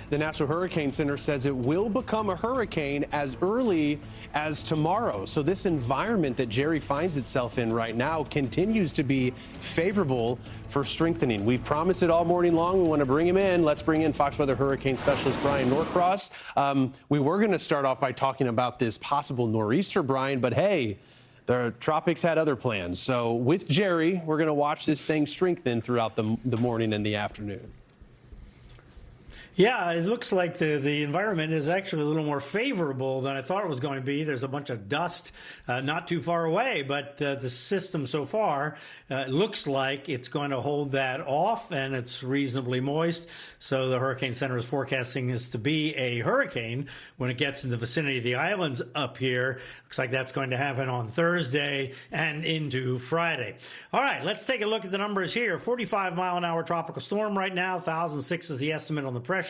The National Hurricane Center says it will become a hurricane as early as tomorrow. So this environment that Jerry finds itself in right now continues to be favorable for strengthening. We've promised it all morning long. We want to bring him in. Let's bring in Fox Weather hurricane specialist Bryan Norcross. We were going to start off by talking about this possible nor'easter, Bryan, but hey, the tropics had other plans. So with Jerry, we're going to watch this thing strengthen throughout the morning and the afternoon. Yeah, it looks like the environment is actually a little more favorable than I thought it was going to be. There's a bunch of dust not too far away, but the system so far looks like it's going to hold that off, and it's reasonably moist. So the Hurricane Center is forecasting this to be a hurricane when it gets in the vicinity of the islands up here. Looks like that's going to happen on Thursday and into Friday. All right, let's take a look at the numbers here. 45-mile-an-hour tropical storm right now. 1,006 is the estimate on the pressure.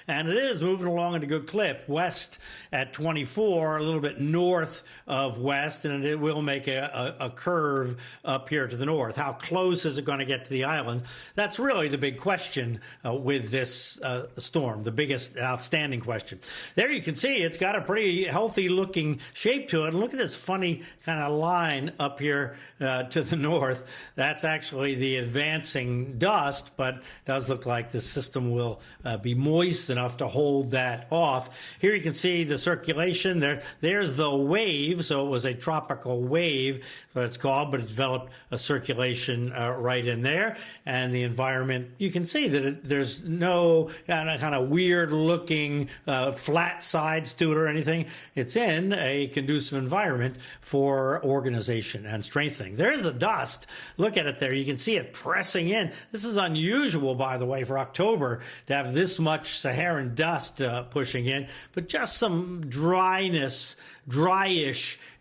And it is moving along at a good clip. West at 24, a little bit north of west, and it will make a curve up here to the north. How close is it going to get to the island? That's really the big question with this storm, the biggest outstanding question. There you can see it's got a pretty healthy looking shape to it. And look at this funny kind of line up here to the north. That's actually the advancing dust, but it does look like the system will be moist enough to hold that off. Here you can see the circulation. There's the wave. So it was a tropical wave, what it's called, but it developed a circulation right in there. And the environment, you can see that there's no kind of weird looking flat sides to it or anything. It's in a conducive environment for organization and strengthening. There's the dust. Look at it there. You can see it pressing in. This is unusual, by the way, for October to have this much Saharan dust pushing in, but just some dryish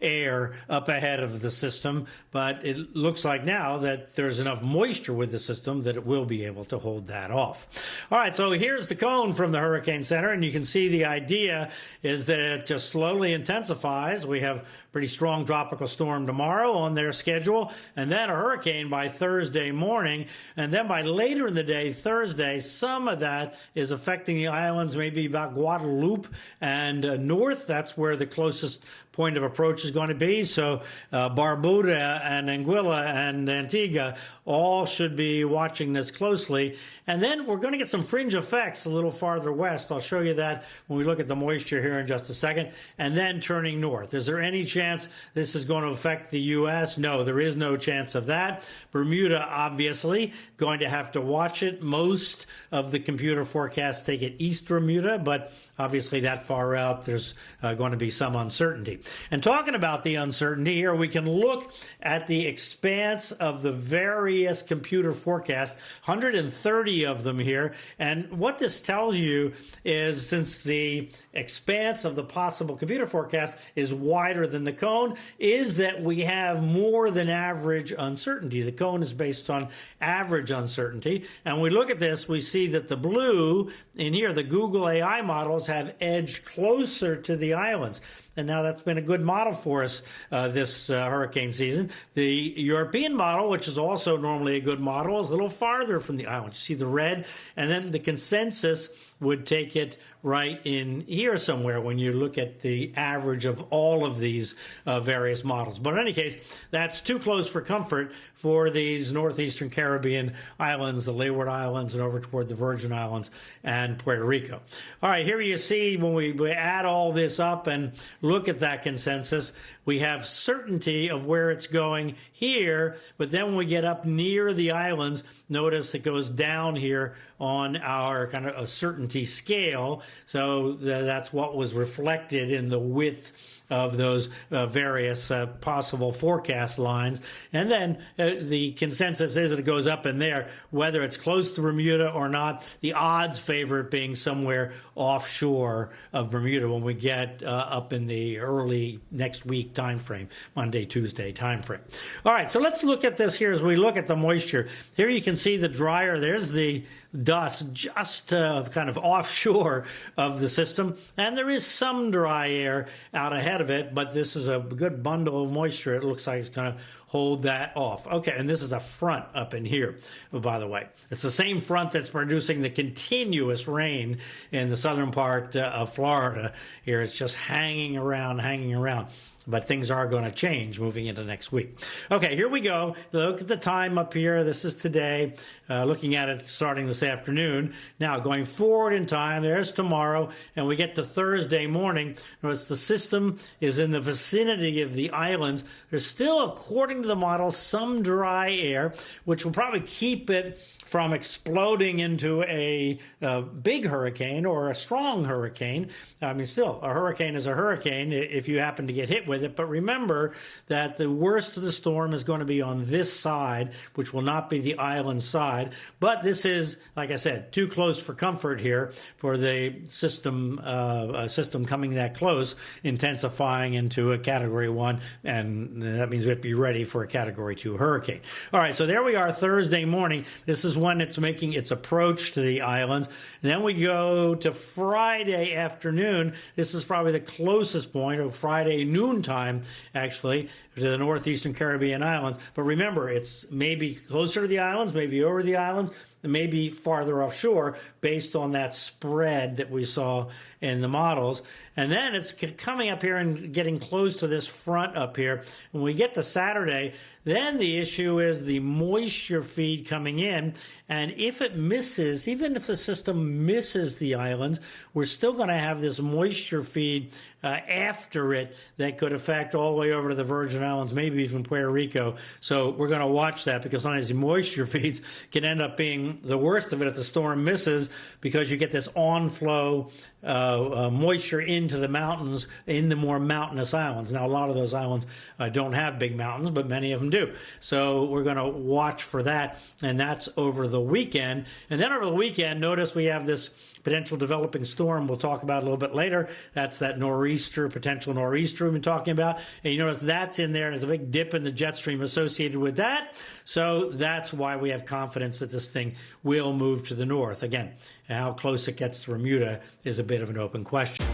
air up ahead of the system. But it looks like now that there's enough moisture with the system that it will be able to hold that off. All right, so here's the cone from the Hurricane Center, and you can see the idea is that it just slowly intensifies. We have pretty strong tropical storm tomorrow on their schedule, and then a hurricane by Thursday morning, and then by later in the day, Thursday, some of that is affecting the islands, maybe about Guadeloupe and north. That's where the closest point of approach is going to be. So Bermuda and Anguilla and Antigua all should be watching this closely. And then we're going to get some fringe effects a little farther west. I'll show you that when we look at the moisture here in just a second. And then turning north. Is there any chance this is going to affect the U.S.? No, there is no chance of that. Bermuda, obviously, going to have to watch it. Most of the computer forecasts take it east Bermuda, but obviously that far out, there's going to be some uncertainty. And talking about the uncertainty here, we can look at the expanse of the various computer forecasts, 130 of them here. And what this tells you is, since the expanse of the possible computer forecast is wider than the cone, is that we have more than average uncertainty. The cone is based on average uncertainty. And when we look at this, we see that the blue in here, the Google AI models, have edged closer to the islands. And now that's been a good model for us this hurricane season. The European model, which is also normally a good model, is a little farther from the island. You see the red, and then the consensus would take it right in here somewhere when you look at the average of all of these various models. But in any case, that's too close for comfort for these northeastern Caribbean islands, the Leeward Islands, and over toward the Virgin Islands and Puerto Rico. All right, here you see when we add all this up and look at that consensus, we have certainty of where it's going here, but then when we get up near the islands, notice it goes down here on our kind of a certainty scale. So that's what was reflected in the width of those various possible forecast lines. And then the consensus is that it goes up in there, whether it's close to Bermuda or not. The odds favor it being somewhere offshore of Bermuda when we get up in the early next week time frame, Monday, Tuesday time frame. All right, so let's look at this here as we look at the moisture. Here you can see the dryer. There's the dust just kind of offshore of the system, and there is some dry air out ahead of it, but this is a good bundle of moisture. It looks like it's going to hold that off. Okay, and this is a front up in here, by the way. It's the same front that's producing the continuous rain in the southern part of Florida. Here it's just hanging around. But things are going to change moving into next week. Okay, here we go. Look at the time up here. This is today. Looking at it starting this afternoon. Now, going forward in time, there's tomorrow, and we get to Thursday morning. Notice the system is in the vicinity of the islands. There's still, according to the model, some dry air, which will probably keep it from exploding into a big hurricane or a strong hurricane. I mean, still, a hurricane is a hurricane if you happen to get hit with it. But remember that the worst of the storm is going to be on this side, which will not be the island side. But this is, like I said, too close for comfort here for the system coming that close, intensifying into a Category 1, and that means we have to be ready for a Category 2 hurricane. All right, so there we are Thursday morning. This is when it's making its approach to the islands. And then we go to Friday afternoon. This is probably the closest point of Friday noontime, actually, to the northeastern Caribbean islands. But remember, it's maybe closer to the islands, maybe over the islands, maybe farther offshore based on that spread that we saw in the models. And then it's coming up here and getting close to this front up here. When we get to Saturday, then the issue is the moisture feed coming in. And if it misses, even if the system misses the islands, we're still going to have this moisture feed after it that could affect all the way over to the Virgin Islands, maybe even Puerto Rico. So we're going to watch that, because sometimes the moisture feeds can end up being the worst of it if the storm misses, because you get this on-flow moisture into the mountains in the more mountainous islands. Now, a lot of those islands don't have big mountains, but many of them do. So we're going to watch for that, and that's over the weekend. And then over the weekend, notice we have this potential developing storm we'll talk about a little bit later. That's that potential nor'easter we've been talking about. And you notice that's in there. There's a big dip in the jet stream associated with that. So that's why we have confidence that this thing will move to the north. Again, how close it gets to Bermuda is a bit of an open question.